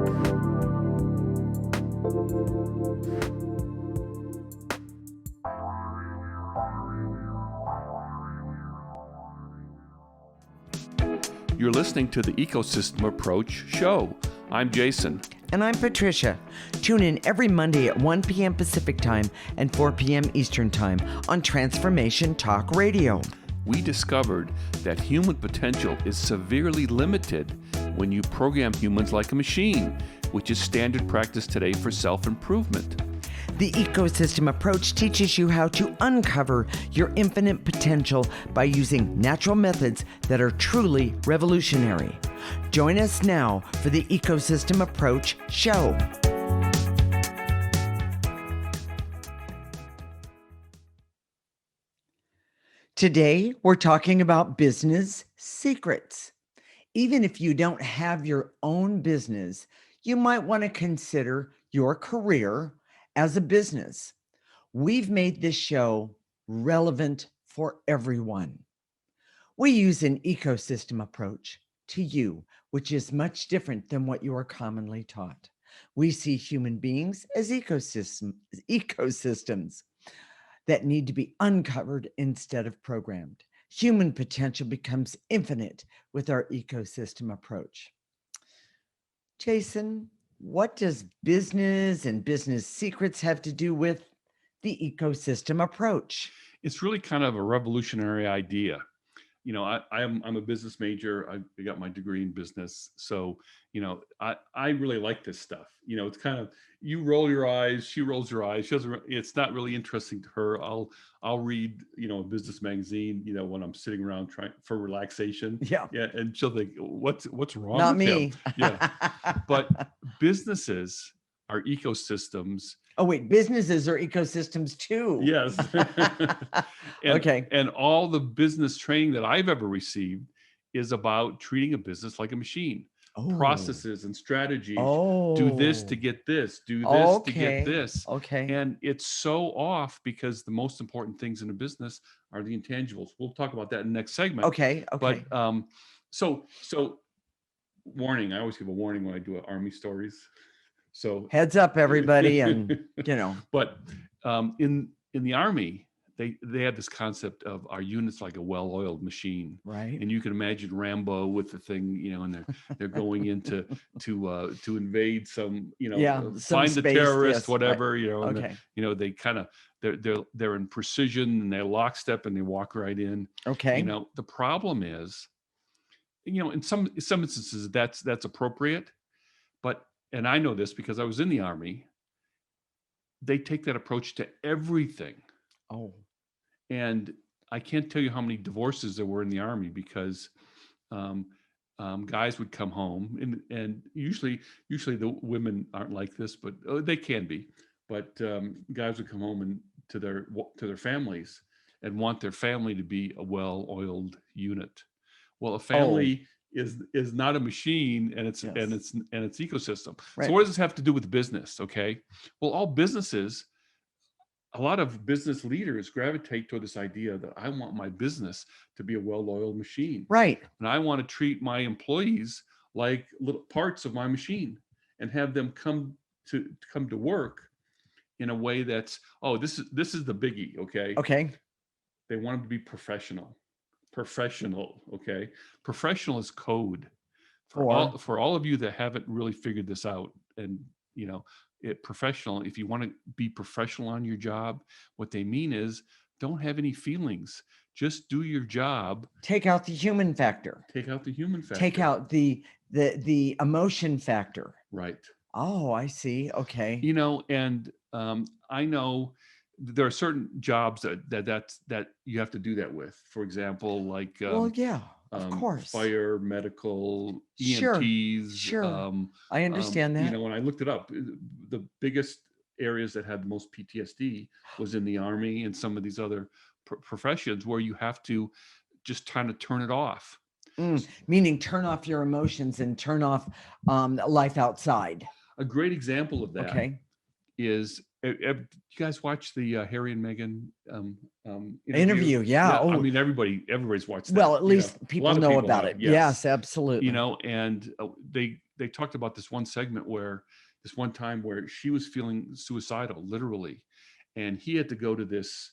You're listening to the Ecosystem Approach show. I'm Jason. And I'm Patricia. Tune in every Monday at 1 p.m. Pacific Time and 4 p.m. Eastern Time on Transformation Talk Radio. We discovered that human potential is severely limited when you program humans like a machine, which is standard practice today for self-improvement. The Ecosystem Approach teaches you how to uncover your infinite potential by using natural methods that are truly revolutionary. Join us now for the Ecosystem Approach show. Today, we're talking about business secrets. Even if you don't have your own business, you might want to consider your career as a business. We've made this show relevant for everyone. We use an ecosystem approach to you, which is much different than what you are commonly taught. We see human beings as ecosystems that need to be uncovered instead of programmed. Human potential becomes infinite with our ecosystem approach. Jason, what does business and business secrets have to do with the ecosystem approach? It's really kind of a revolutionary idea. You know, I'm a business major. I got my degree in business. So, you know, I really like this stuff. You know, it's kind of, you roll your eyes, she rolls her eyes. She doesn't, it's not really interesting to her. I'll read, you know, a business magazine, you know, when I'm sitting around trying for relaxation. Yeah. Yeah. And she'll think, what's wrong Not with me. him? Yeah. But businesses are ecosystems. Oh, wait, businesses are ecosystems too. Yes. Okay. And all the business training that I've ever received is about treating a business like a machine. Oh. Processes and strategies. Oh. Do this to get this. Do this to get this. Okay. And it's so off because the most important things in a business are the intangibles. We'll talk about that in the next segment. Okay. But so warning. I always give a warning when I do Army stories. So heads up, everybody, and you know. But in the Army, they had this concept of our units like a well-oiled machine, right? And you can imagine Rambo with the thing, you know, and they're going into to invade some, you know, find the terrorist, yes, whatever, right. You know, and you know, they kind of they're in precision and they're lockstep and they walk right in. Okay. You know, the problem is, you know, in some instances that's appropriate, but and I know this because I was in the Army, they take that approach to everything. Oh. And I can't tell you how many divorces there were in the Army because guys would come home and usually the women aren't like this, but they can be. But guys would come home and to their families and want their family to be a well-oiled unit. Well, a family is not a machine, and it's ecosystem. Right. So what does this have to do with business? Okay, well, all businesses, a lot of business leaders gravitate toward this idea that I want my business to be a well-oiled machine, right? And I want to treat my employees like little parts of my machine and have them come to work in a way that's this is the biggie. Okay. They want them to be professional. Okay. Professional is code for all of you that haven't really figured this out. And you know, professional, if you want to be professional on your job, what they mean is don't have any feelings, just do your job. Take out the human factor. Take out the emotion factor. Right. Oh, I see. Okay. You know, and I know there are certain jobs that you have to do that with. For example, like of course, fire, medical, EMTs. Sure. I understand that. You know, when I looked it up, the biggest areas that had the most PTSD was in the Army and some of these other professions where you have to just kind of turn it off. Meaning turn off your emotions and turn off life outside. A great example of that is, you guys watch the Harry and Meghan interview? Yeah. I mean, everybody's watched that. Well, at least people know about it. Yes, absolutely. You know, and they talked about this one segment where this one time where she was feeling suicidal, literally, and he had to go to this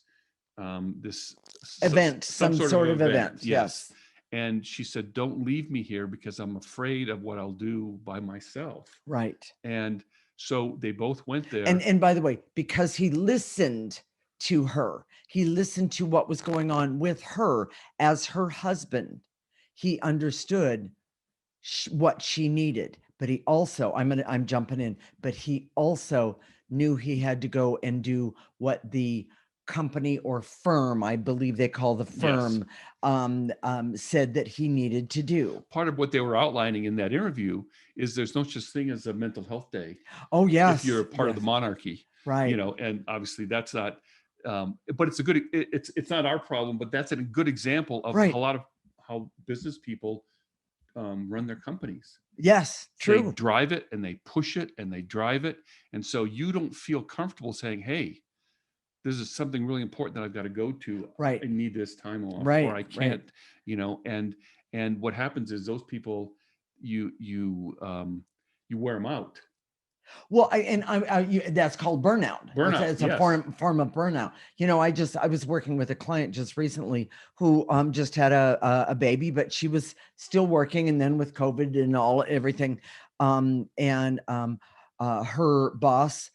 event, some some sort of sort of event. event. Yes. Yes. And she said, don't leave me here because I'm afraid of what I'll do by myself. Right. And so they both went there. And by the way, because he listened to her, he listened to what was going on with her as her husband. He understood what she needed, but he also, I'm jumping in, but he also knew he had to go and do what the company or firm, I believe they call the firm, said that he needed to do. Part of what they were outlining in that interview is there's no such thing as a mental health day. Oh, yes. If you're a part of the monarchy, right? You know, and obviously that's not. But it's a good. It's not our problem, but that's a good example of Right. a lot of how business people run their companies. Yes, true. They drive it and they push it and they drive it, and so you don't feel comfortable saying, "Hey, this is something really important that I've got to go to. Right. I need this time off, right, or I can't." Right. You know, and what happens is those people, you wear them out. Well, that's called burnout. Burnout. It's a form of burnout. You know, I was working with a client just recently who just had a baby, but she was still working, and then with COVID and everything, her boss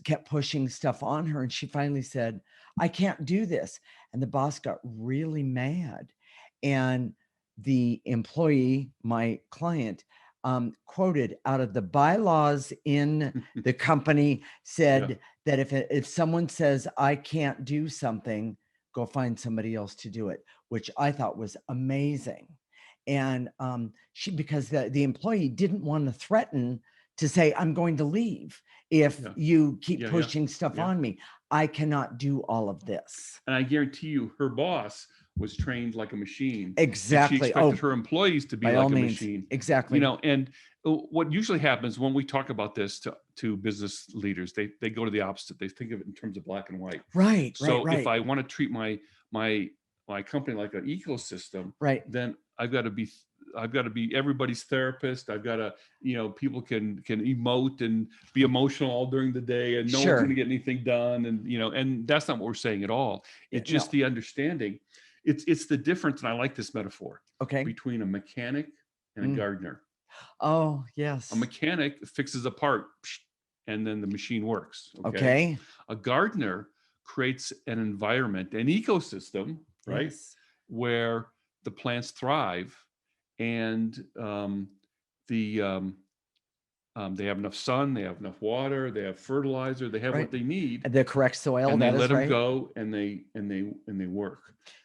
kept pushing stuff on her, and she finally said, "I can't do this," and the boss got really mad, and the employee, my client, quoted out of the bylaws in the company said that if someone says, "I can't do something," go find somebody else to do it, which I thought was amazing. And because the employee didn't want to threaten to say, "I'm going to leave if you keep pushing stuff on me. I cannot do all of this." And I guarantee you, her boss was trained like a machine. Exactly. And she expected her employees to be like a machine. Exactly. You know, and what usually happens when we talk about this to business leaders, they go to the opposite. They think of it in terms of black and white. Right. So if I want to treat my company like an ecosystem, then I've got to be everybody's therapist. I've got to, people can emote and be emotional all during the day, and no one's going to get anything done. And, and that's not what we're saying at all. It's just the understanding. It's the difference. And I like this metaphor between a mechanic and a gardener. Oh, yes. A mechanic fixes a part and then the machine works. Okay. A gardener creates an environment, an ecosystem, right? Yes. Where the plants thrive and they have enough sun, they have enough water, they have fertilizer, they have what they need, the correct soil, and they let them go, and they work.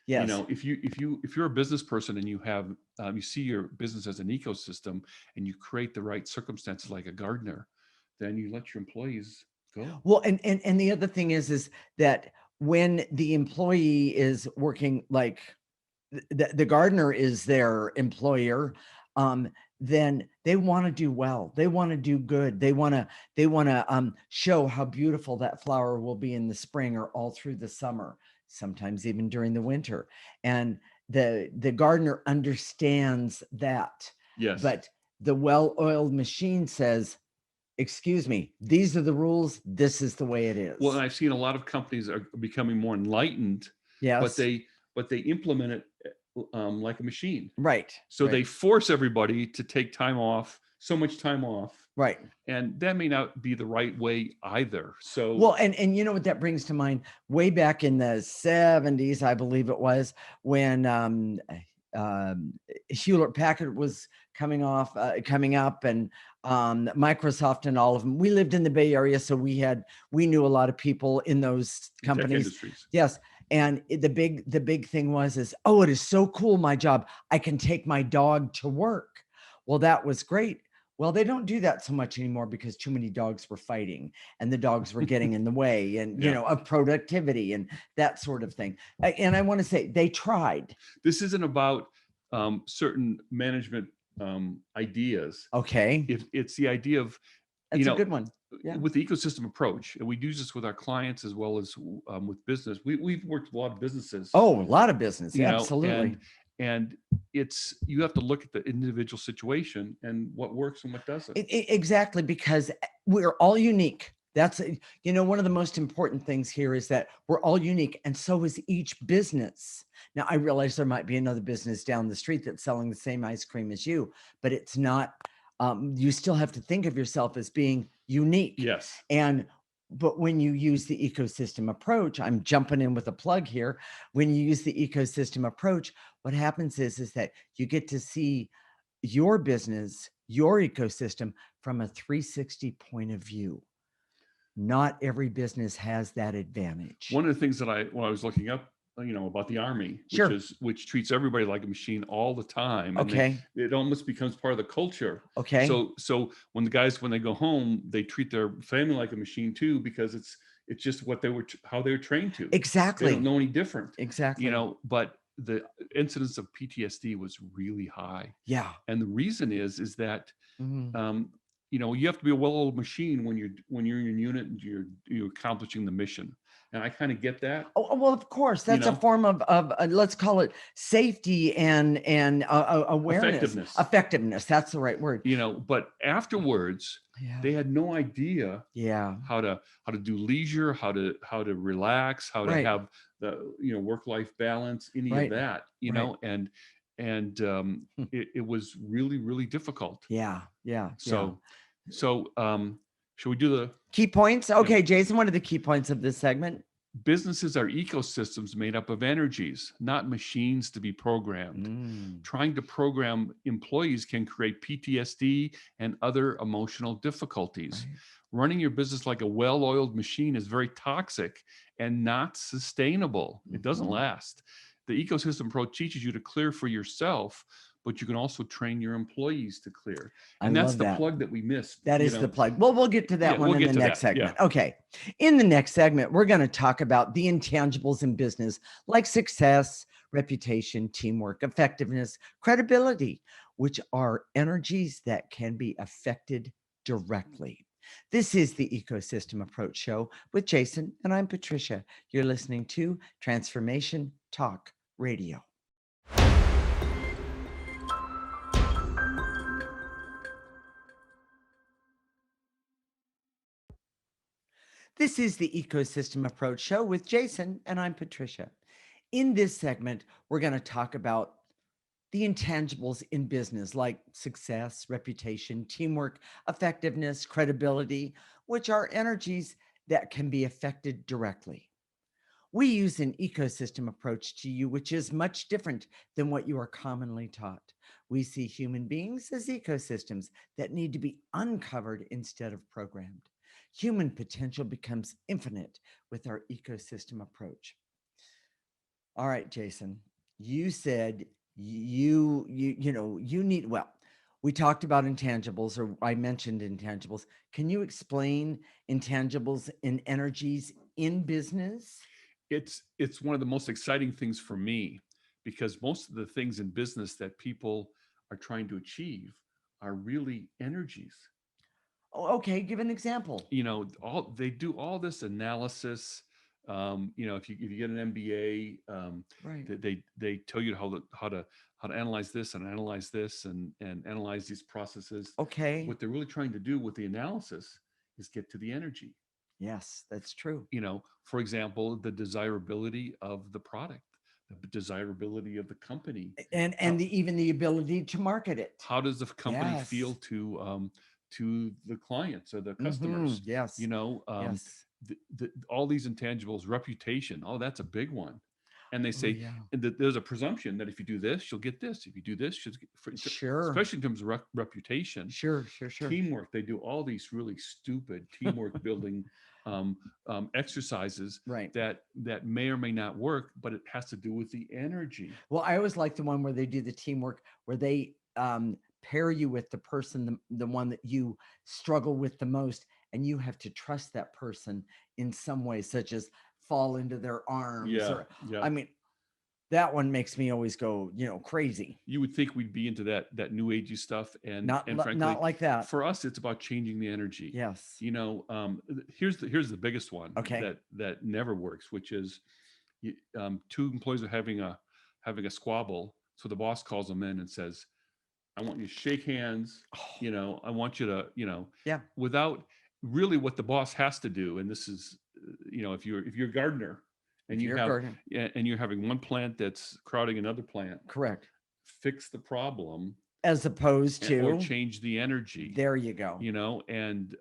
Yes. If you're a business person and you have you see your business as an ecosystem and you create the right circumstances like a gardener, then you let your employees go. Well, and the other thing is that when the employee is working, like the gardener is their employer, then they want to do well. They want to do good. They want to show how beautiful that flower will be in the spring or all through the summer, sometimes even during the winter. And the gardener understands that. Yes. But the well-oiled machine says, "Excuse me, these are the rules. This is the way it is." Well, and I've seen a lot of companies are becoming more enlightened, but they implement it like a machine. Right. So they force everybody to take time off, so much time off. Right. And that may not be the right way either. So well, and you know what that brings to mind? Way back in the 70s, I believe it was, when Hewlett Packard was coming up, and Microsoft and all of them. We lived in the Bay Area, so we knew a lot of people in those companies. Yes. And the big thing is, "Oh, it is so cool, my job. I can take my dog to work." Well, that was great. Well, they don't do that so much anymore because too many dogs were fighting and the dogs were getting in the way and, of productivity and that sort of thing. And I want to say they tried. This isn't about certain management ideas. Okay. It's the idea of, that's a good one. Yeah. With the ecosystem approach, and we do this with our clients as well as with business. We've worked with a lot of businesses. Oh, a lot of business. Yeah, absolutely. And you have to look at the individual situation and what works and what doesn't. Exactly, because we're all unique. That's, one of the most important things here is that we're all unique, and so is each business. Now, I realize there might be another business down the street that's selling the same ice cream as you, but it's not. You still have to think of yourself as being unique. Yes. But when you use the ecosystem approach, I'm jumping in with a plug here. When you use the ecosystem approach, what happens is that you get to see your business, your ecosystem from a 360 point of view. Not every business has that advantage. One of the things that when I was looking up, about the Army, Sure. which treats everybody like a machine all the time. And Okay. it almost becomes part of the culture. Okay. So when they go home, they treat their family like a machine too, because it's just how they were trained to. Exactly. They don't know any different. Exactly. But the incidence of PTSD was really high. Yeah. And the reason is that you have to be a well-oiled machine when you're in your unit and you're accomplishing the mission. And I kind of get that. Oh, well, of course, that's a form of let's call it safety and awareness. Effectiveness. That's the right word. But afterwards, they had no idea how to do leisure, how to relax, how to have the work-life balance, any of that, and it was really, really difficult. Yeah. So should we do the key points? Okay, Jason, what are the key points of this segment? Businesses are ecosystems made up of energies, not machines to be programmed. Trying to program employees can create PTSD and other emotional difficulties. Right. Running your business like a well-oiled machine is very toxic and not sustainable. It doesn't last. The ecosystem approach teaches you to clear for yourself, but you can also train your employees to clear. And that's the plug that we missed. That is the plug. Well, we'll get to that one in the next segment. Yeah. Okay. In the next segment, we're going to talk about the intangibles in business, like success, reputation, teamwork, effectiveness, credibility, which are energies that can be affected directly. This is the Ecosystem Approach Show with Jason, and I'm Patricia. You're listening to Transformation Talk Radio. This is the Ecosystem Approach Show with Jason, and I'm Patricia. In this segment, we're going to talk about the intangibles in business, like success, reputation, teamwork, effectiveness, credibility, which are energies that can be affected directly. We use an ecosystem approach to you, which is much different than what you are commonly taught. We see human beings as ecosystems that need to be uncovered instead of programmed. Human potential becomes infinite with our ecosystem approach. All right, Jason, you said you need, we talked about intangibles, or I mentioned intangibles. Can you explain intangibles and energies in business? It's one of the most exciting things for me, because most of the things in business that people are trying to achieve are really energies. Oh, okay, give an example. They do all this analysis. If you get an MBA, they tell you how to analyze this and analyze this and analyze these processes. Okay. What they're really trying to do with the analysis is get to the energy. Yes, that's true. For example, the desirability of the product, the desirability of the company, and even the ability to market it. How does the company feel to the clients or the customers? Yes. Yes. All these intangibles, reputation. Oh, that's a big one. And they say, and there's a presumption that if you do this, you'll get this. If you do this, you'll get, sure. Especially in terms of reputation. Sure. Teamwork. They do all these really stupid teamwork building exercises that may or may not work, but it has to do with the energy. Well, I always like the one where they do the teamwork, where they pair you with the person, the one that you struggle with the most, and you have to trust that person in some way, such as fall into their arms. I mean, that one makes me always go, crazy. You would think we'd be into that new agey stuff, and frankly, not like that. For us, it's about changing the energy. Yes. Here's the biggest one. Okay. That never works, which is two employees are having a squabble. So the boss calls them in and says, I want you to shake hands. Oh, I want you to, yeah. without really what the boss has to do. And this is, if you're a gardener and If you you're a have, gardener, and you're having one plant that's crowding another plant, correct. fix the problem As opposed or to, change the energy, there you go. and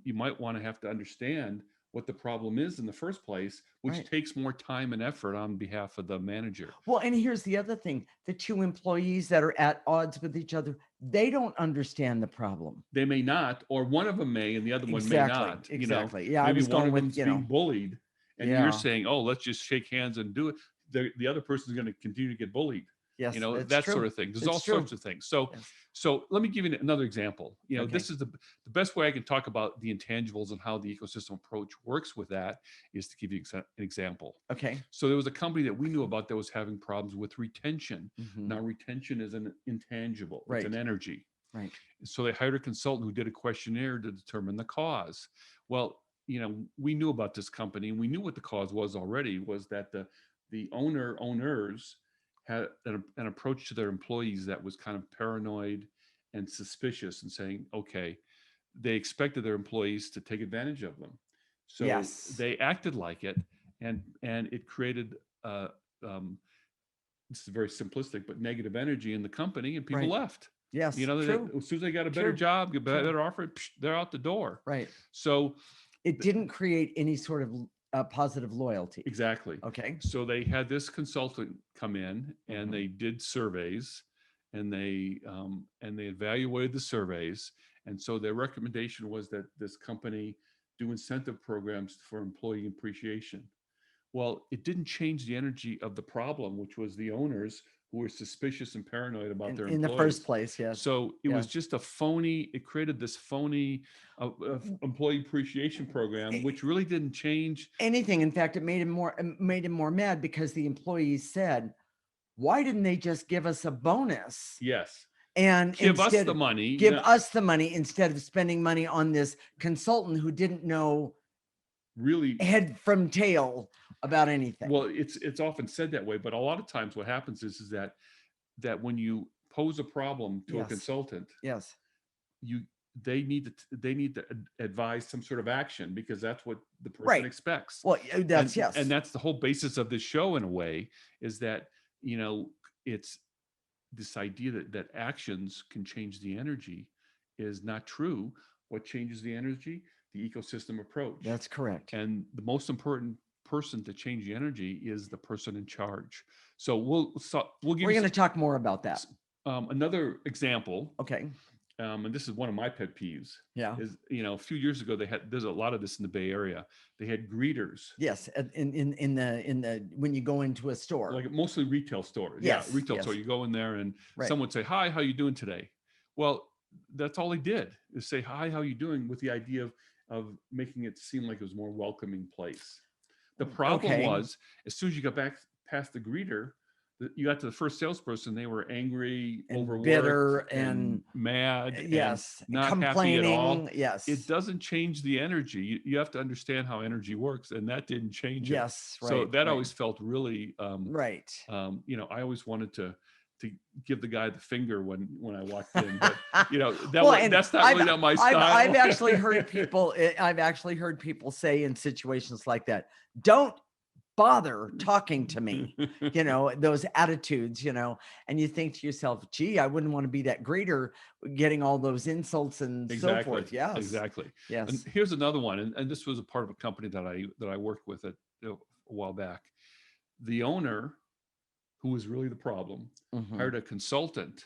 you might want to have to understand what the problem is in the first place, which Right. takes more time and effort on behalf of the manager. Well, and here's the other thing. The two employees that are at odds with each other, they don't understand the problem. They may not, or one of them may, and the other one may Exactly. not. Exactly. Yeah, I Maybe was one going of with, them's being bullied, and you're yeah. saying, "Oh, let's just shake hands and do it." The other person's going to continue to get bullied. Yes, that's That true. sort of thing. There's all It's true. sorts of things. So, Yes. so let me give you another example. Okay. This is the best way I can talk about the intangibles and how the ecosystem approach works with that is to give you an example. Okay. So there was a company that we knew about that was having problems with retention. Mhm. Now, retention is an intangible. Right. It's an energy. Right. So they hired a consultant who did a questionnaire to determine the cause. Well, we knew about this company and we knew what the cause was already, was that the owners had an approach to their employees that was kind of paranoid and suspicious and saying, okay, they expected their employees to take advantage of them. So Yes. they acted like it, and it created this is very simplistic, but negative energy in the company, and people Right. left. Yes. True. As soon as they got a better True. job, get a better offer, they're out the door. Right. So It didn't create any sort of positive loyalty. exactly. Okay. So they had this consultant come in and Mhm. they did surveys, and they evaluated the surveys. And so their recommendation was that this company do incentive programs for employee appreciation. Well, it didn't change the energy of the problem, which was the owners who were suspicious and paranoid about their In the employees. first place, yes. So it Yeah. was just it created this phony employee appreciation program, which really didn't change anything. In fact, it made him more mad because the employees said, why didn't they just give us a bonus? Yes. And give us the money. Give us the money instead of spending money on this consultant who didn't know really head from tail about anything. Well, it's often said that way, but a lot of times what happens is that when you pose a problem to a Yes. consultant, Yes. they need to advise some sort of action, because that's what the person Right. expects. Well, that's yes. And that's the whole basis of this show, in a way, is that it's this idea that actions can change the energy is not true. What changes the energy? The ecosystem approach. That's correct. And the most important person to change the energy is the person in charge. So we're going to talk more about that. Another example. Okay. And this is one of my pet peeves. Yeah. Is a few years ago there's a lot of this in the Bay Area. They had greeters. Yes, in the when you go into a store, like mostly retail stores. Yes. Yeah, retail store. You go in there and someone would say, "Hi, how you doing today?" Well, that's all they did, is say, "Hi, how you doing?" with the idea of making it seem like it was a more welcoming place. The problem was, as soon as you got back past the greeter, you got to the first salesperson, they were angry, and overworked, bitter, and mad, yes, and not complaining, happy at all. Yes. It doesn't change the energy. You have to understand how energy works, and that didn't change it. Yes. Right. So that always felt really right. I always wanted to give the guy the finger when I walked in, but that's not really not my style. I've actually heard people say in situations like that, don't bother talking to me, those attitudes, and you think to yourself, gee, I wouldn't want to be that greeter getting all those insults and so forth. Yes. Exactly. Yes. And here's another one. And this was a part of a company that I worked with a while back. The owner, who was really the problem, hired a consultant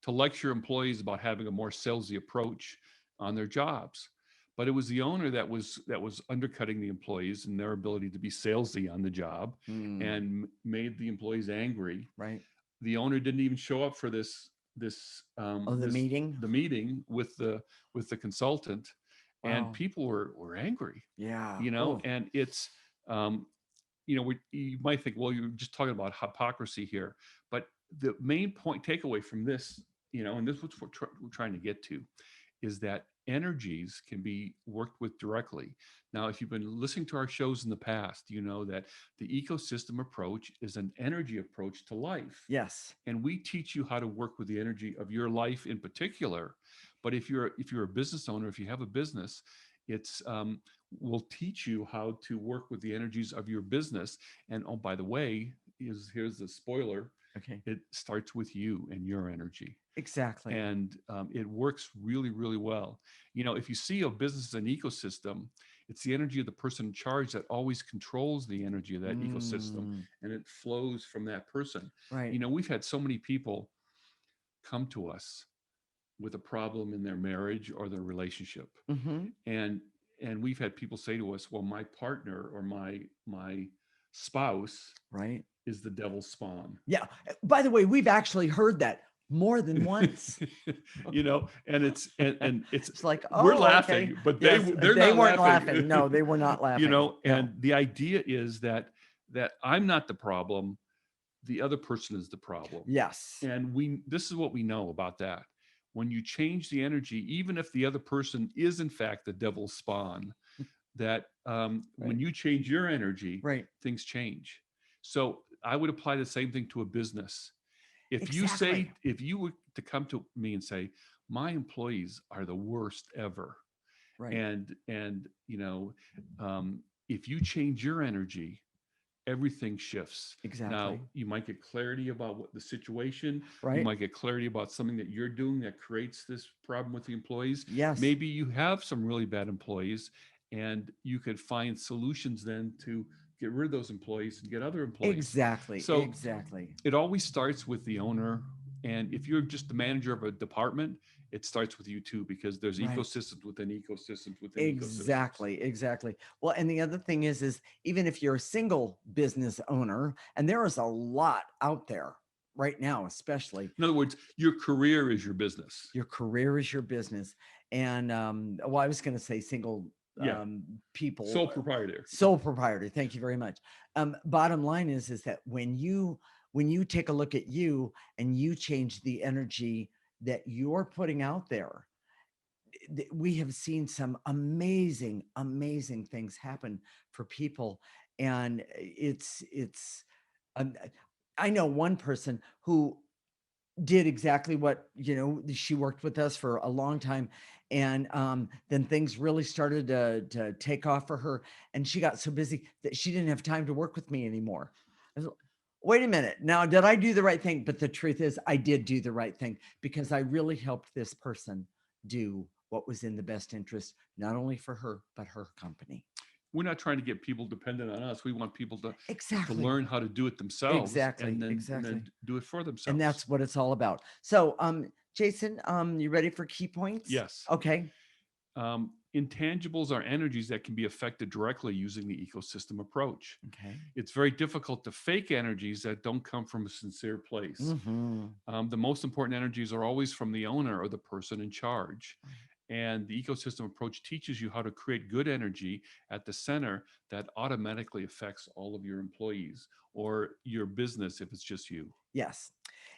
to lecture employees about having a more salesy approach on their jobs. But it was the owner that was undercutting the employees and their ability to be salesy on the job, and made the employees angry. Right. The owner didn't even show up for the meeting with the consultant. Wow. And people were angry. Yeah. And it's you might think, well, you're just talking about hypocrisy here, but the main takeaway from this, and this is what we're trying to get to, is that energies can be worked with directly. Now, if you've been listening to our shows in the past, you know that the ecosystem approach is an energy approach to life. Yes. And we teach you how to work with the energy of your life in particular. But if you're a business owner, if you have a business, it's we'll teach you how to work with the energies of your business. And oh, by the way, here's the spoiler. Okay. It starts with you and your energy. Exactly. And it works really, really well. You know, if you see a business as an ecosystem, it's the energy of the person in charge that always controls the energy of that ecosystem, and it flows from that person. Right. You know, we've had so many people come to us with a problem in their marriage or their relationship, and we've had people say to us, well, my partner or my spouse right is the devil's spawn. Yeah. By the way, we've actually heard that more than once. You know, and it's It's like, we're oh, laughing, okay. but Yes, they're they not weren't laughing. No, they were not laughing. You know, No. and the idea is that I'm not the problem, the other person is the problem. Yes. And this is what we know about that. When you change the energy, even if the other person is in fact the devil's spawn, that when you change your energy, right, things change. So I would apply the same thing to a business. If you exactly. say, if you were to come to me and say, my employees are the worst ever, right, and you know, if you change your energy, everything shifts. exactly. Now, you might get clarity about what the situation, right, you might get clarity about something that you're doing that creates this problem with the employees. yes, Maybe you have some really bad employees, and you could find solutions then to get rid of those employees and get other employees. Exactly. So exactly. it always starts with the owner. And if you're just the manager of a department, it starts with you too, because there's Right. ecosystems within ecosystems within Exactly. ecosystems. Exactly. Well, and the other thing is even if you're a single business owner, and there is a lot out there right now, especially. In other words, your career is your business. Your career is your business. And well, I was going to say single Yeah. people. Sole proprietor. Sole proprietor. Thank you very much. Bottom line is that when you take a look at you and you change the energy that you're putting out there, we have seen some amazing, amazing things happen for people. And um, I know one person who did exactly what, she worked with us for a long time. And then things really started to take off for her. And she got so busy that she didn't have time to work with me anymore. I was, wait a minute. Now, did I do the right thing? But the truth is I did do the right thing, because I really helped this person do what was in the best interest, not only for her, but her company. We're not trying to get people dependent on us. We want people to Exactly. learn how to do it themselves. Exactly. And then, Exactly. and then do it for themselves. And that's what it's all about. So, Jason, you ready for key points? Yes. Okay. Intangibles are energies that can be affected directly using the ecosystem approach. Okay. It's very difficult to fake energies that don't come from a sincere place. The most important energies are always from the owner or the person in charge. And the ecosystem approach teaches you how to create good energy at the center that automatically affects all of your employees or your business if it's just you. Yes.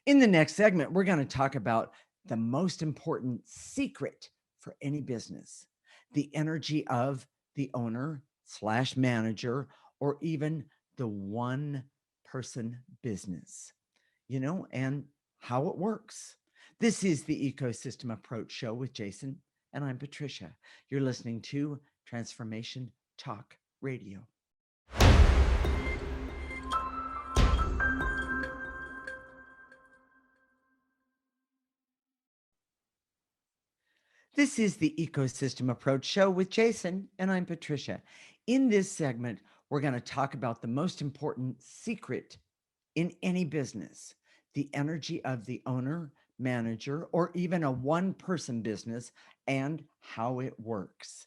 In the next segment, we're going to talk about the most important secret for any business, the energy of the owner / manager, or even the one person business, and how it works. This is the Ecosystem Approach Show with Jason, and I'm Patricia. You're listening to Transformation Talk Radio. This is the Ecosystem Approach Show with Jason, and I'm Patricia. In this segment, we're going to talk about the most important secret in any business, the energy of the owner, manager, or even a one-person business, and how it works.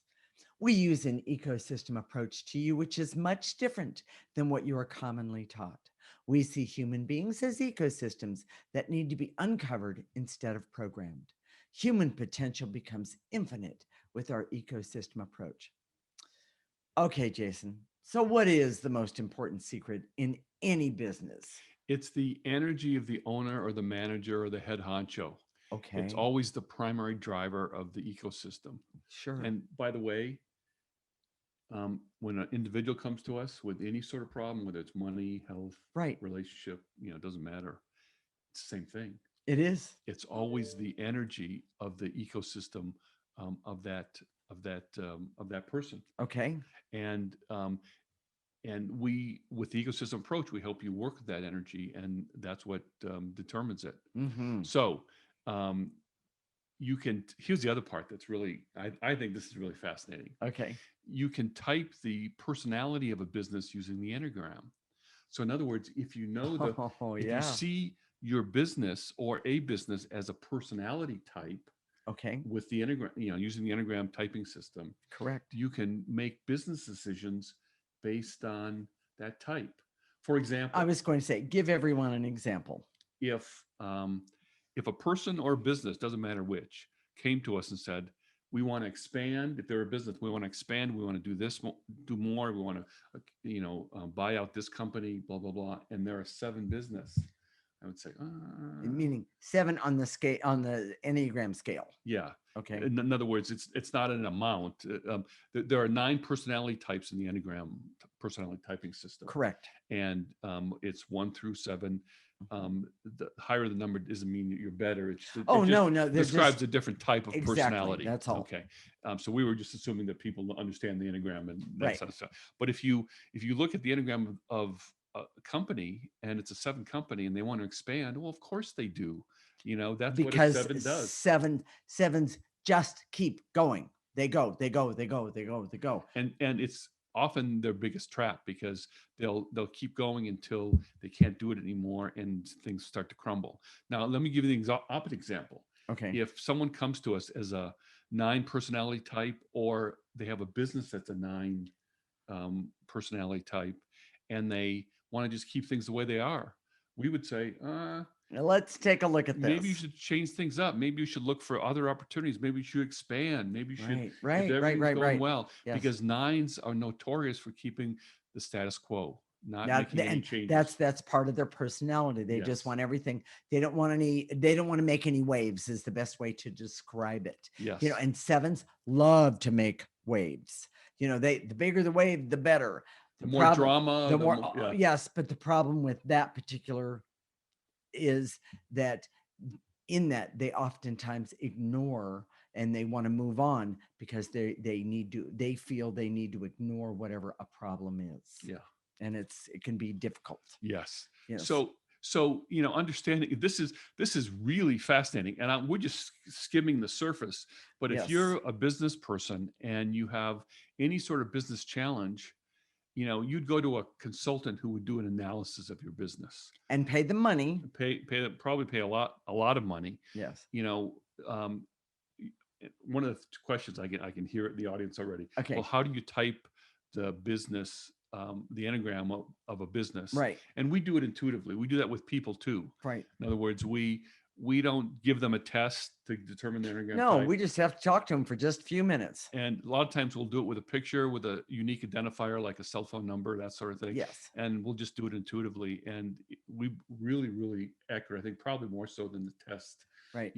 We use an ecosystem approach to you, which is much different than what you are commonly taught. We see human beings as ecosystems that need to be uncovered instead of programmed. Human potential becomes infinite with our ecosystem approach. Okay, Jason. So what is the most important secret in any business? It's the energy of the owner or the manager or the head honcho. It's Okay. always the primary driver of the ecosystem. Sure. And by the way, when an individual comes to us with any sort of problem, whether it's money, health, Right. relationship, it doesn't matter. It's the same thing. It is. It's always the energy of the ecosystem of that person. Okay. And we, with the ecosystem approach, we help you work with that energy, and that's what determines it. Mm-hmm. So um, you can. Here's the other part that's really, I think this is really fascinating. Okay. You can type the personality of a business using the Enneagram. So in other words, Oh, if you yeah. see your business or a business as a personality type Okay. with the Enneagram, using the Enneagram typing system, Correct. you can make business decisions based on that type. For I example, was going to say, give everyone an example. if if a person or business, doesn't matter which, came to us and said, we want to expand. If they're a business, we want to expand. We want to do this, do more. We want to, buy out this company, blah blah blah. And they're a 7 business. I would say, Meaning 7 on the scale, on the Enneagram scale. yeah. Okay. In other words, it's not an amount. There are 9 personality types in the Enneagram personality typing system, Correct. and it's 1 through 7. The higher the number doesn't mean that you're better. It Oh, just no, they're describes just a different type of exactly. personality. That's all. Okay, so we were just assuming that people understand the Enneagram and that Right. sort of stuff. But if you look at the Enneagram of a company, and it's a 7 company and they want to expand, well, of course they do. That's what a Because 7 does. sevens just keep going. They go, they go, they go, they go, they go. And it's often their biggest trap, because they'll keep going until they can't do it anymore and things start to crumble. Now, let me give you the opposite example. Okay. If someone comes to us as a 9 personality type, or they have a business that's a 9 personality type, and they want to just keep things the way they are, we would say, Now let's take a look at maybe you this. should change things up. Maybe you should look for other opportunities. Maybe you should expand. Maybe you should, if Right. everything's going well, Yes. because 9s are notorious for keeping the status quo, not Now, making any and changes. that's part of their personality. They just Yes. want everything. They don't want to make any waves, is the best way to describe it. Yes. And 7s love to make waves. The bigger the wave, the better. The more drama, the more, yeah. yes, but the problem with that particular is that in that they oftentimes ignore, and they want to move on because they feel they need to ignore whatever a problem is. Yeah. And it can be difficult. Yes. Yes. So understanding this is really fascinating, and we're just skimming the surface. But if Yes. you're a business person and you have any sort of business challenge, you'd go to a consultant who would do an analysis of your business and pay the money. Probably pay a lot of money. Yes. One of the questions I can hear it in the audience already. Okay. Well, how do you type the business, the Enneagram of a business? Right. And we do it intuitively. We do that with people too. Right. In other words, we don't give them a test to determine the Enneagram No, type. we just have to talk to them for just a few minutes. And a lot of times we'll do it with a picture, with a unique identifier, like a cell phone number, that sort of thing. Yes. And we'll just do it intuitively. And we really, really accurate. I think probably more so than the test. Right.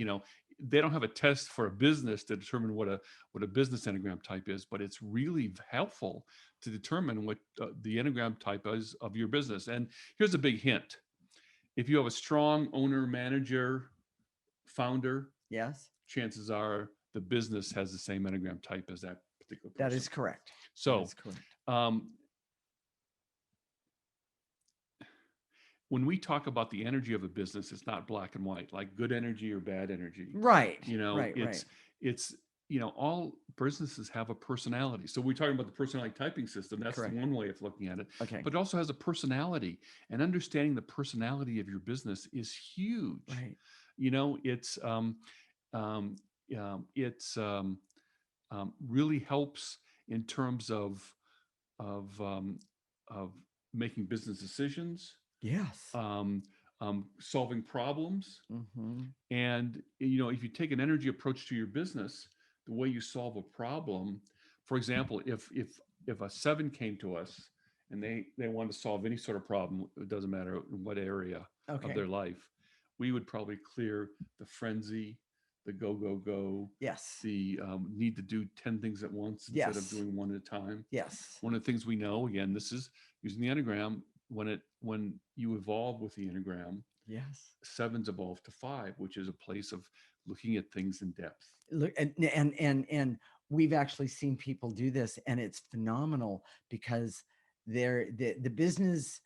They don't have a test for a business to determine what a business Enneagram type is, but it's really helpful to determine what the Enneagram type is of your business. And here's a big hint. If you have a strong owner, manager, founder, yes, chances are the business has the same Enneagram type as that particular person. That is correct. So, that is correct. When we talk about the energy of a business, it's not black and white, like good energy or bad energy. Right. It's all businesses have a personality. So we're talking about the personality typing system. That's Correct. one way of looking at it. Okay. But it also has a personality, and understanding the personality of your business is huge. Right. It's really helps in terms of making business decisions. Yes. Solving problems. Mm-hmm. And if you take an energy approach to your business, the way you solve a problem, for example, if a 7 came to us and they want to solve any sort of problem, it doesn't matter in what area Okay. of their life, we would probably clear the frenzy, the go, go, go, Yes. the need to do 10 things at once instead of Yes. doing one at a time. Yes. One of the things we know, again, this is using the Enneagram, when you evolve with the Enneagram, Yes. sevens evolve to five, which is a place of looking at things in depth. Look, and we've actually seen people do this, and it's phenomenal because the business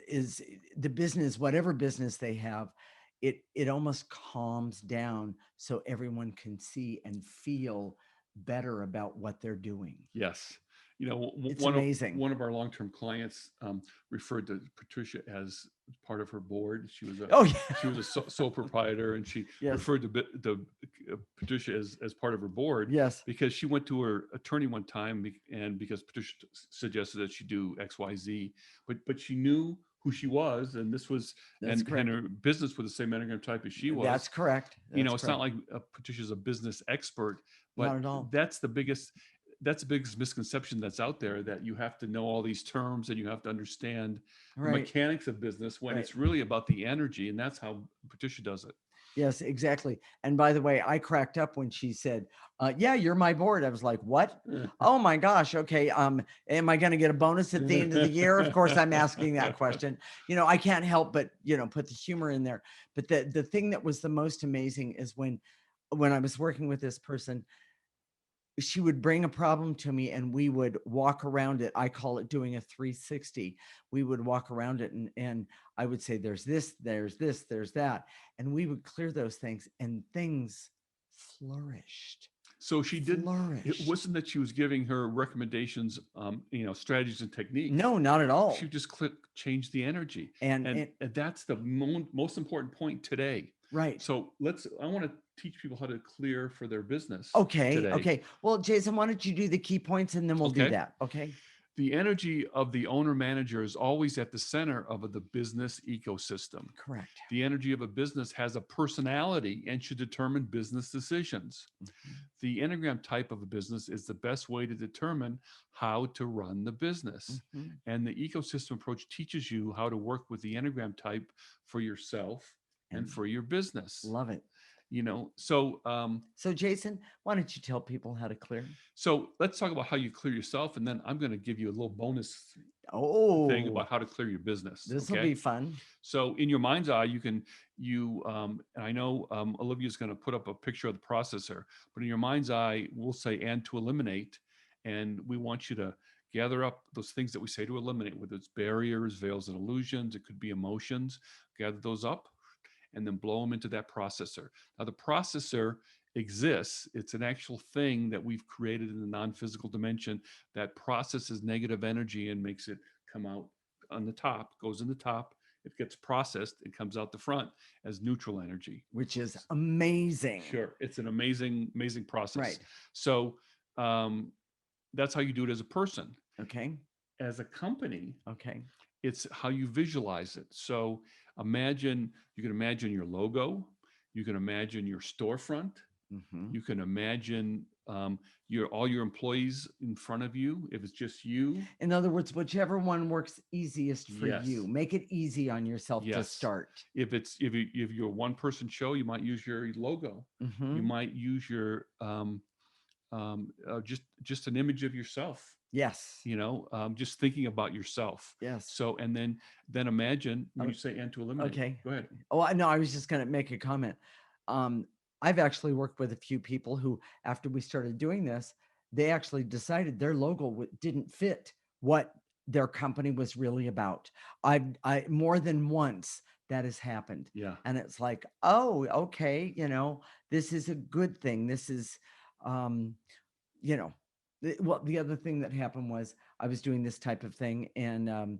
is the business, whatever business they have, it almost calms down so everyone can see and feel better about what they're doing. Yes. It's amazing. One of our long-term clients referred to Patricia as part of her board. Oh She was a yeah. sole proprietor, and she Yes. referred to Patricia as part of her board Yes. because she went to her attorney one time, and because Patricia suggested that she do X, Y, Z, but she knew who she was, and this was That's and correct. her business with the same Enneagram type as she That's was. correct. That's It's not correct. like Patricia's a business expert, Not but at all. that's the biggest misconception that's out there, that you have to know all these terms and you have to understand the Right. mechanics of business, when Right. it's really about the energy, and that's how Patricia does it. Yes, exactly. And by the way, I cracked up when she said, yeah, you're my board. I was like, what? Oh my gosh. Okay. Am I going to get a bonus at the end of the year? Of course, I'm asking that question. I can't help but, put the humor in there. But the thing that was the most amazing is when I was working with this person, she would bring a problem to me and we would walk around it. I call it doing a 360. We would walk around it and I would say, there's this, there's this, there's that. And we would clear those things and things flourished. So it wasn't that she was giving her recommendations, strategies and techniques. No, not at all. She just change the energy. And that's the most important point today. Right. So I want to teach people how to clear for their business. Okay. Today. Okay. Well, Jason, why don't you do the key points and then we'll do that. Okay. The energy of the owner manager is always at the center of the business ecosystem. Correct. The energy of a business has a personality and should determine business decisions. Mm-hmm. The Enneagram type of a business is the best way to determine how to run the business. Mm-hmm. And the ecosystem approach teaches you how to work with the Enneagram type for yourself and for your business. Love it. So Jason, why don't you tell people how to clear? So let's talk about how you clear yourself, and then I'm going to give you a little bonus thing about how to clear your business. This will be fun. So in your mind's eye, and I know Olivia's going to put up a picture of the processor, but in your mind's eye, we'll say "and to eliminate," and we want you to gather up those things that we say to eliminate, whether it's barriers, veils, and illusions. It could be emotions. Gather those up and then blow them into that processor. Now, the processor exists. It's an actual thing that we've created in the non-physical dimension that processes negative energy and makes it come out on the top, goes in the top. It gets processed. It comes out the front as neutral energy. Which is amazing. Sure. It's an amazing, amazing process. Right. So that's how you do it as a person. Okay. As a company. Okay. It's how you visualize it. So you can imagine your logo. You can imagine your storefront. Mm-hmm. You can imagine all your employees in front of you, if it's just you. In other words, whichever one works easiest for you. Make it easy on yourself to start. If you're a one-person show, you might use your logo. Mm-hmm. You might use your just an image of yourself. Yes. Just thinking about yourself. Yes. So, and then imagine when you say "and to eliminate." Okay. Go ahead. Oh, no, I was just going to make a comment. I've actually worked with a few people who, after we started doing this, they actually decided their logo didn't fit what their company was really about. I more than once that has happened. Yeah. And it's like, oh, okay. This is a good thing. This is, the other thing that happened was I was doing this type of thing and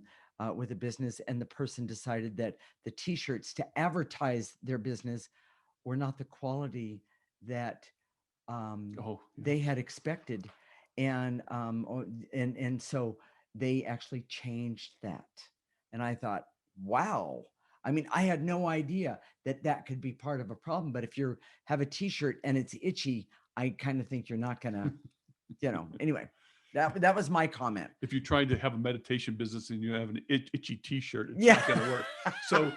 with a business, and the person decided that the t-shirts to advertise their business were not the quality that they had expected. And so they actually changed that. And I thought, wow. I mean, I had no idea that could be part of a problem. But if you have a t-shirt and it's itchy, I kind of think you're not going to, anyway. That was my comment. If you're trying to have a meditation business and you have an itchy t-shirt, it's Yeah. not going to work. So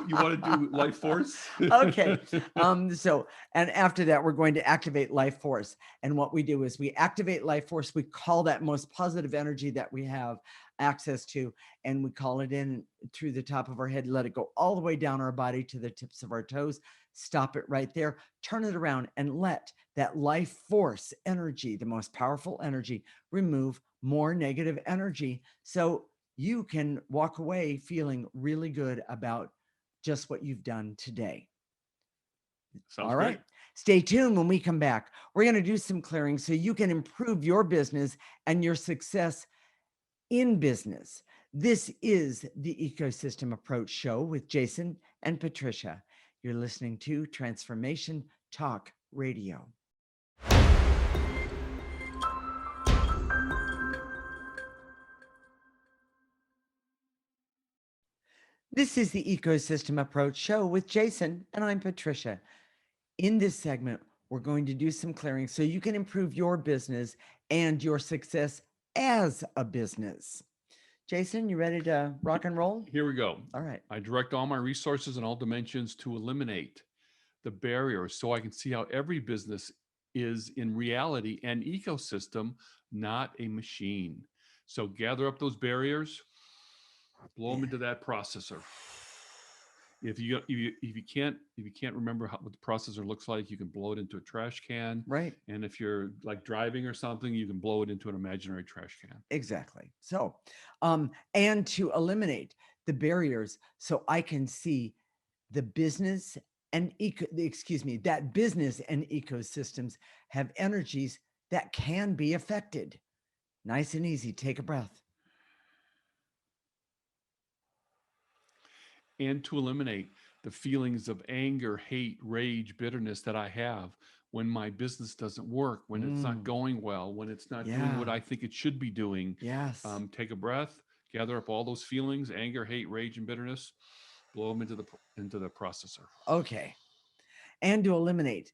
you want to do life force? Okay. And after that, we're going to activate life force. And what we do is we activate life force. We call that most positive energy that we have access to, and we call it in through the top of our head, let it go all the way down our body to the tips of our toes. Stop it right there, turn it around, and let that life force energy, the most powerful energy, remove more negative energy. So you can walk away feeling really good about just what you've done today. Sounds all right. great. Stay tuned. When we come back, we're going to do some clearing so you can improve your business and your success in business. This is the Ecosystem Approach Show with Jason and Patricia. You're listening to Transformation Talk Radio. This is the Ecosystem Approach Show with Jason, and I'm Patricia. In this segment, we're going to do some clearing so you can improve your business and your success as a business. Jason, you ready to rock and roll? Here we go. All right. I direct all my resources in all dimensions to eliminate the barriers so I can see how every business is in reality an ecosystem, not a machine. So gather up those barriers, blow them into that processor. If you can't remember what the processor looks like, you can blow it into a trash can. Right. And if you're like driving or something, you can blow it into an imaginary trash can. Exactly. So, and to eliminate the barriers so I can see the business and that business and ecosystems have energies that can be affected. Nice and easy. Take a breath. And to eliminate the feelings of anger, hate, rage, bitterness that I have when my business doesn't work, when it's not going well, when it's not doing what I think it should be doing. Yes. Take a breath, gather up all those feelings, anger, hate, rage, and bitterness, blow them into the processor. Okay. And to eliminate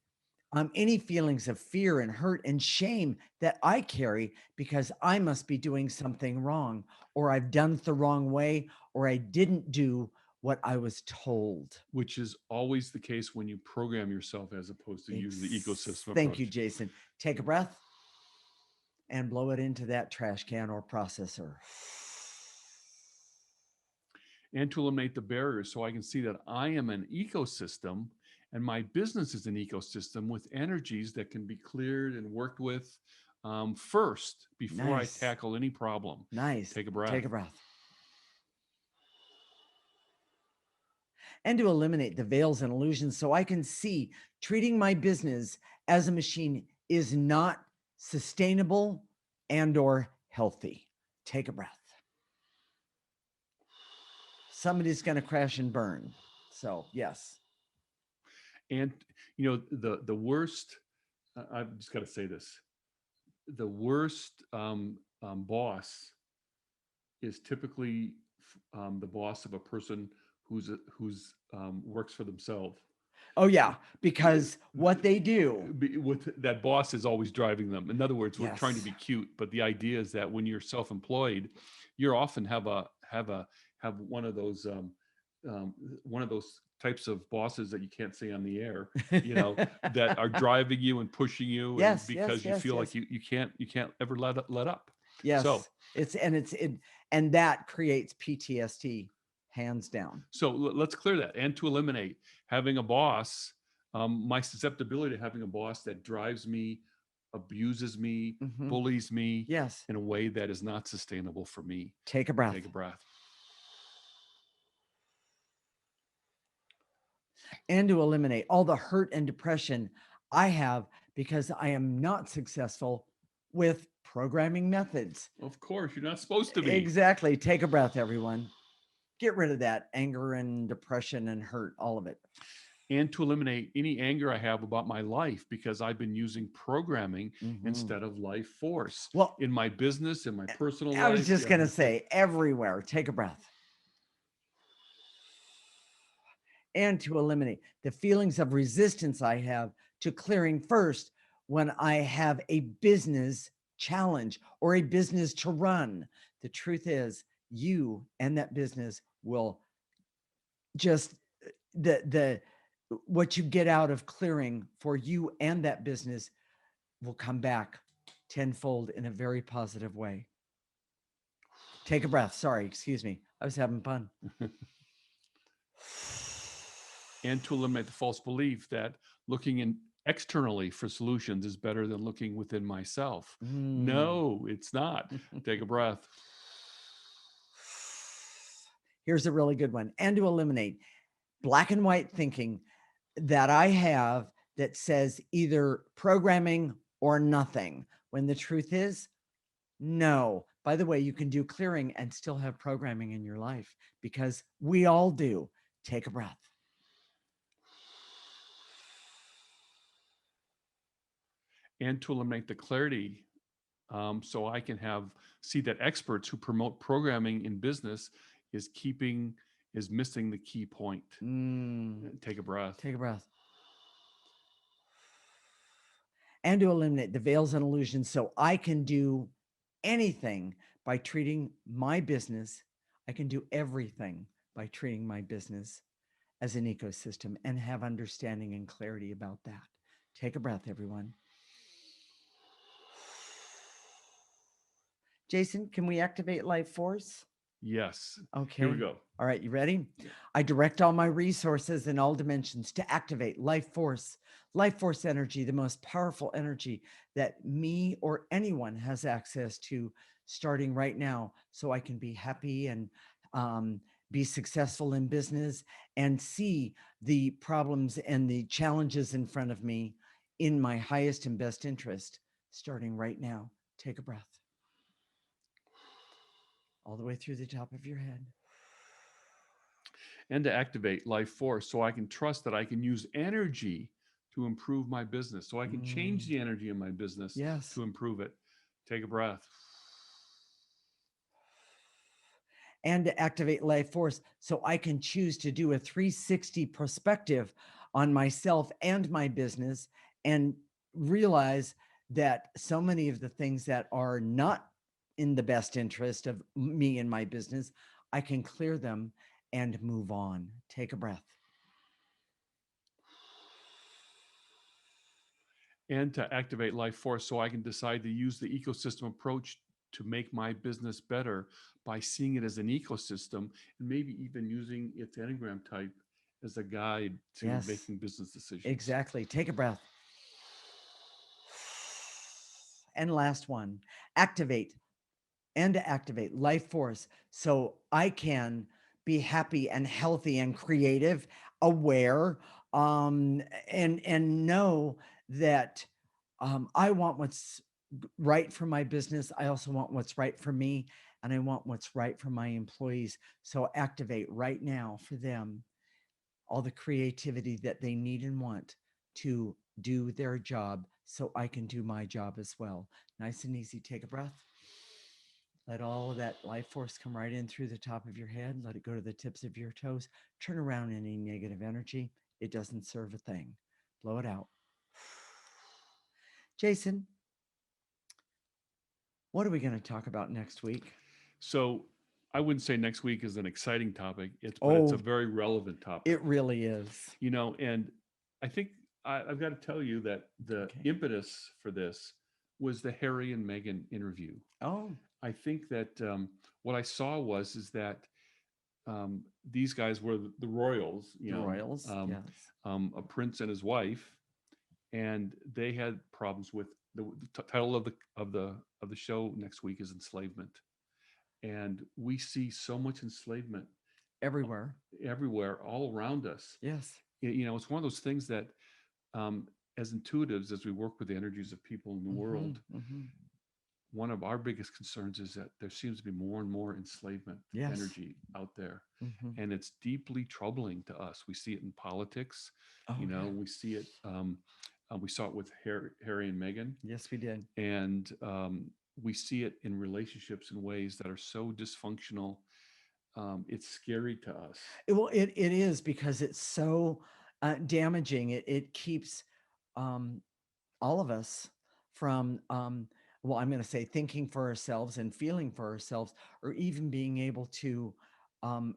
any feelings of fear and hurt and shame that I carry because I must be doing something wrong, or I've done it the wrong way, or I didn't do what I was told. Which is always the case when you program yourself as opposed to use the ecosystem approach. Thank you, Jason. Take a breath and blow it into that trash can or processor. And to eliminate the barriers so I can see that I am an ecosystem and my business is an ecosystem with energies that can be cleared and worked with first before I tackle any problem. Nice. Take a breath. Take a breath. And to eliminate the veils and illusions so I can see treating my business as a machine is not sustainable and or healthy. Take a breath. Somebody's going to crash and burn. So, yes. And, the worst, I've just got to say this, the worst boss is typically the boss of a person who's works for themselves. Oh yeah, because what they do with that boss is always driving them. In other words, we're trying to be cute, but the idea is that when you're self-employed, you often have one of those types of bosses that you can't say on the air, that are driving you and pushing you, because you feel like you can't ever let up. Yes. So and that creates PTSD. Hands down. So let's clear that. And to eliminate having a boss, my susceptibility to having a boss that drives me, abuses me, bullies me in a way that is not sustainable for me. Take a breath. Take a breath. And to eliminate all the hurt and depression I have because I am not successful with programming methods. Of course, you're not supposed to be. Exactly. Take a breath, everyone. Get rid of that anger and depression and hurt, all of it. And to eliminate any anger I have about my life because I've been using programming instead of life force. Well, in my business, in my personal life. I was just going to say, everywhere. Take a breath. And to eliminate the feelings of resistance I have to clearing first when I have a business challenge, or a business to run. The truth is, you and that business will just the what you get out of clearing for you and that business will come back tenfold in a very positive way. Take a breath. Sorry, excuse me. I was having fun. And to eliminate the false belief that looking in externally for solutions is better than looking within myself. No, it's not. Take a breath. Here's a really good one. And to eliminate black and white thinking that I have that says either programming or nothing, when the truth is, no. By the way, you can do clearing and still have programming in your life because we all do. Take a breath. And to eliminate the clarity, so I can see that experts who promote programming in business is missing the key point. Take a breath. Take a breath. And to eliminate the veils and illusions so I can do anything by treating my business. I can do everything by treating my business as an ecosystem and have understanding and clarity about that. Take a breath, everyone. Jason, can we activate life force? Yes. Okay. Here we go. All right, you ready? Yeah. I direct all my resources in all dimensions to activate life force energy, the most powerful energy that me or anyone has access to starting right now, so I can be happy and be successful in business and see the problems and the challenges in front of me in my highest and best interest starting right now. Take a breath. All the way through the top of your head. And to activate life force so I can trust that I can use energy to improve my business, so I can change the energy in my business to improve it. Take a breath. And to activate life force so I can choose to do a 360 perspective on myself and my business and realize that so many of the things that are not in the best interest of me and my business, I can clear them and move on. Take a breath. And to activate life force so I can decide to use the ecosystem approach to make my business better by seeing it as an ecosystem and maybe even using its Enneagram type as a guide to making business decisions. Exactly. Take a breath. And last one, activate life force so I can be happy and healthy and creative, aware, and know that I want what's right for my business. I also want what's right for me, and I want what's right for my employees. So activate right now for them all the creativity that they need and want to do their job so I can do my job as well. Nice and easy. Take a breath. Let all of that life force come right in through the top of your head. Let it go to the tips of your toes. Turn around any negative energy. It doesn't serve a thing. Blow it out. Jason, what are we going to talk about next week? So I wouldn't say next week is an exciting topic, but it's a very relevant topic. It really is. And I think I've got to tell you that the impetus for this was the Harry and Meghan interview. I think that what I saw is that these guys were the royals, a prince and his wife, and they had problems with the title of the show next week is enslavement, and we see so much enslavement everywhere, all around us. Yes, it's one of those things that, as intuitives, as we work with the energies of people in the world. One of our biggest concerns is that there seems to be more and more enslavement energy out there. And it's deeply troubling to us. We see it in politics. We see it. We saw it with Harry and Meghan. Yes, we did. And we see it in relationships in ways that are so dysfunctional. It's scary to us. Well, it is, because it's so damaging. It keeps all of us from well, I'm going to say thinking for ourselves and feeling for ourselves, or even being able to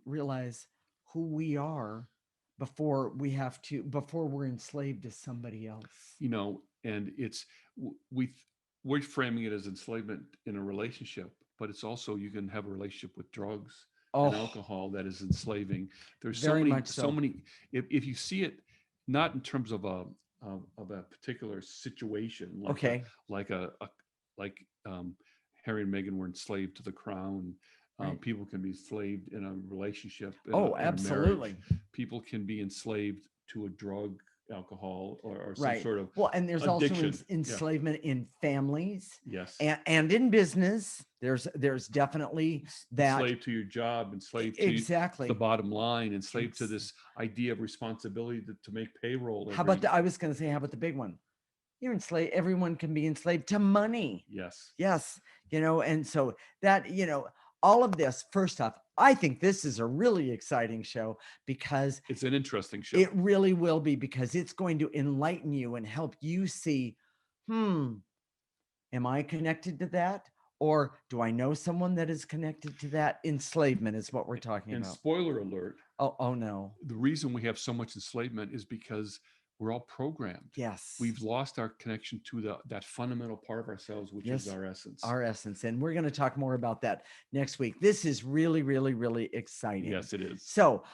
realize who we are before we're enslaved to somebody else. And we're framing it as enslavement in a relationship, but it's also, you can have a relationship with drugs and alcohol that is enslaving. There's so many, if you see it, not in terms of a particular situation, like Harry and Meghan were enslaved to the crown. People can be enslaved in a relationship. Absolutely. People can be enslaved to a drug, alcohol, or some sort of and there's addiction. Also enslavement in families. Yes. And in business. There's definitely that. Enslaved to your job, enslaved to the bottom line, enslaved to this idea of responsibility to make payroll. How about how about the big one? You're enslaved. Everyone can be enslaved to money. Yes. And so that, all of this, first off, I think this is a really exciting show because it's an interesting show. It really will be, because it's going to enlighten you and help you see, am I connected to that? Or do I know someone that is connected to that? Enslavement is what we're talking about. And spoiler alert. Oh no. The reason we have so much enslavement is because we're all programmed. Yes. We've lost our connection to that fundamental part of ourselves, which is our essence. Our essence. And we're going to talk more about that next week. This is really, really, really exciting. Yes, it is. So,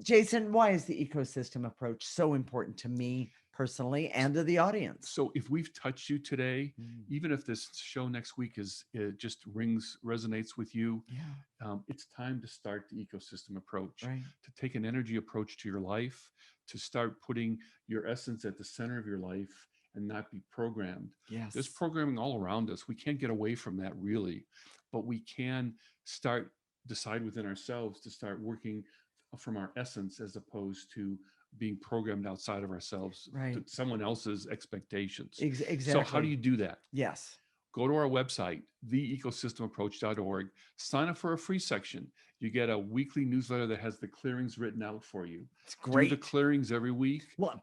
Jason, why is the ecosystem approach so important to me personally and to the audience? So if we've touched you today, even if this show next week just resonates with you, it's time to start the ecosystem approach, to take an energy approach to your life, to start putting your essence at the center of your life and not be programmed. Yes. There's programming all around us. We can't get away from that, really, but we can decide within ourselves to start working from our essence, as opposed to being programmed outside of ourselves, to someone else's expectations. Exactly. So how do you do that? Yes. Go to our website, theecosystemapproach.org, sign up for a free section. You get a weekly newsletter that has the clearings written out for you. It's great. Do the clearings every week. Well,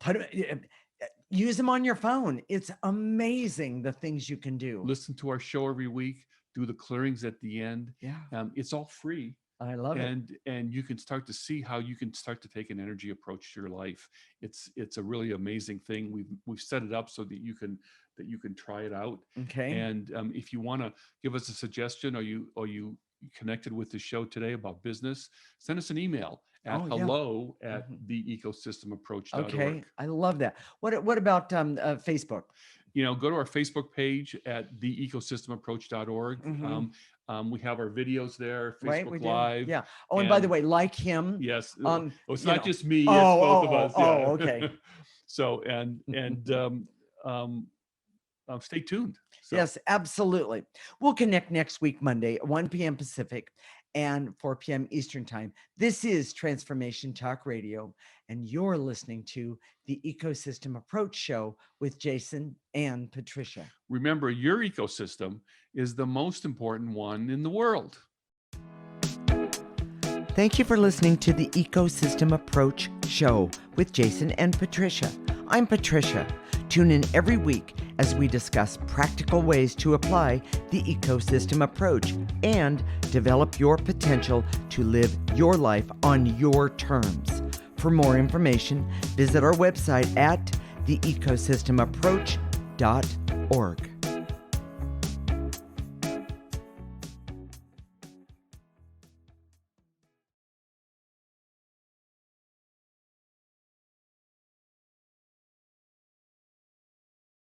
use them on your phone. It's amazing the things you can do. Listen to our show every week. Do the clearings at the end. Yeah. It's all free. I love it. And you can start to see how you can start to take an energy approach to your life. It's a really amazing thing. We've set it up so that you can try it out. Okay. And if you want to give us a suggestion, or you connected with the show today about business, send us an email at hello@theecosystemapproach.org. Okay. I love that. What about Facebook? Go to our Facebook page at theecosystemapproach.org. We have our videos there, Facebook Live. Yeah. Oh, and by the way, like him. Yes. It's not just me. It's both of us. Oh, okay. So, stay tuned. So. Yes, absolutely. We'll connect next week, Monday, at 1 p.m. Pacific and 4 p.m. Eastern Time. This is Transformation Talk Radio, and you're listening to the Ecosystem Approach Show with Jason and Patricia. Remember, your ecosystem is the most important one in the world. Thank you for listening to the Ecosystem Approach Show with Jason and Patricia. I'm Patricia. Tune in every week as we discuss practical ways to apply the ecosystem approach and develop your potential to live your life on your terms. For more information, visit our website at theecosystemapproach.org.